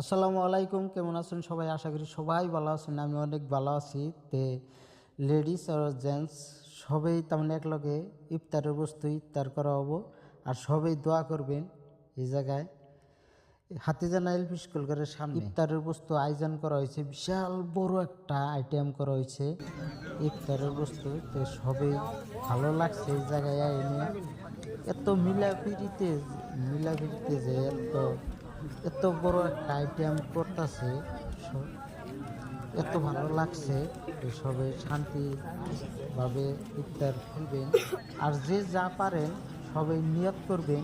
আসসালামু আলাইকুম, কেমন আছেন সবাই? আশা করি সবাই ভালো আছেন। আমি অনেক ভালো আছি। লেডিস আর জেন্টস সবাই তেমন একলগে ইফতারের বস্তু ইফতার করা হবো। আর সবাই দোয়া করবেন। এই জায়গায় হাতিজানা এলপি স্কুল ঘরের সামনে ইফতারের বস্তু আয়োজন করা হয়েছে। বিশাল বড় একটা আইটেম করা হয়েছে ইফতারের বস্তু। সবাই ভালো লাগছে এই জায়গায় এনে। এত মিলাপিরিতে যে এত বড় একটা আইটেম করতেছে, এত ভালো লাগছে। সবাই শান্তিভাবে ইফতার খুলবেন। আর যে যা পারেন সবাই নিয়ত করবেন,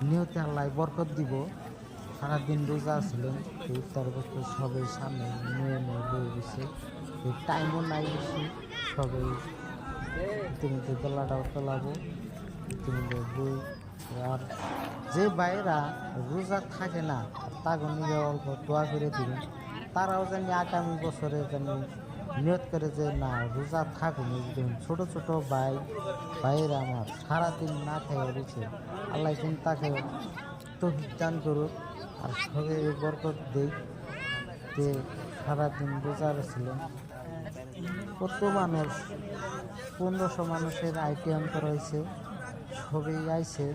নিয়তে আল্লাহ বরকত দিব। সারাদিন রোজা ছিলেন, ইফতার করতে সবাই সামনে নিয়ে বয়ে গেছে। টাইমও নাই বেশি, সবাই ইতিমধ্যে গলাটাও তোলাবো, ইতিমধ্যে বই। আর যে ভাইরা রোজা থাকে না, তাকে নিজে অল্প দোয়া করে দিবেন। তারাও জানি আগামী বছরে জানি নিয়ত করে যে না রোজা থাকুন। ছোট ছোট ভাইয়েরা আমার সারাদিন না খেয়ে রয়েছে, আল্লাহ কিন্তু তাকে তৌফিক দান করুক আর সবাই বরকত দেই। যে সারাদিন রোজা ছিলেন, কত মানুষ, 1500 মানুষের আইটেম করা হয়েছে। সবাই আইছে,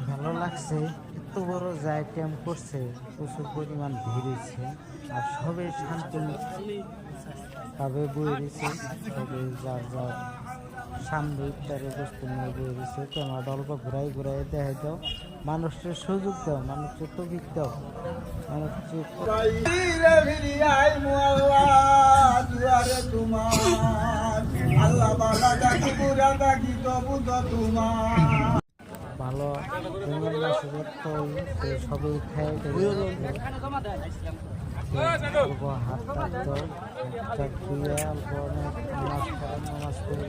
ভালো লাগছে। এত বড় যে আইটেম করছে, প্রচুর পরিমাণ ভিড় হয়েছে। আর সবাই শান্তিভাবে বয়ে দিয়েছে। সবাই যার যার সামনে ইফতারের বস্তু নিয়ে বয়ে দিয়েছে। ক্যামেরাটা অল্প ঘুরাই দেখাই দাও, মানুষের সুযোগ দাও, মানুষের তৌফিক দাও, মানুষের ভালো সবাই খাই অল্প হাত থাকতো অল্প নামাজ পড়ে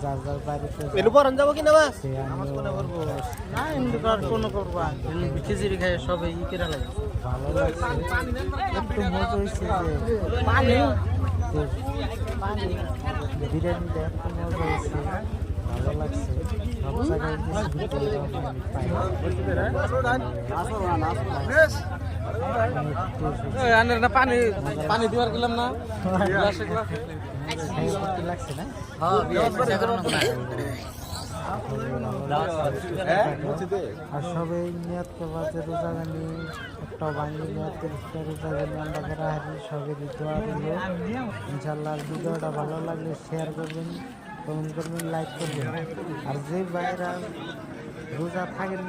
যার যার বাড়িতে খিচুড়ি খাই সবাই কেনা লাগে। ভালো লাগছে, একটু মজা হয়েছে যে বিরিয়ানিটা একটু মজা হয়েছে, ভালো লাগছে। সব জায়গায় পানি পানি দিবার গেলাম না লাগছে না। আর সবাই নিয়ত করবা যে রোজা গানি একটা ভাঙি নিয়ত রোজা গানি আমরা করা হারি সবাই দোয়া রইল। ইনশাল্লাহ ভিডিওটা ভালো লাগলে শেয়ার করবেন, কমেন্ট করবেন, লাইক করবেন। আর যে ভাইরা রোজা থাকেন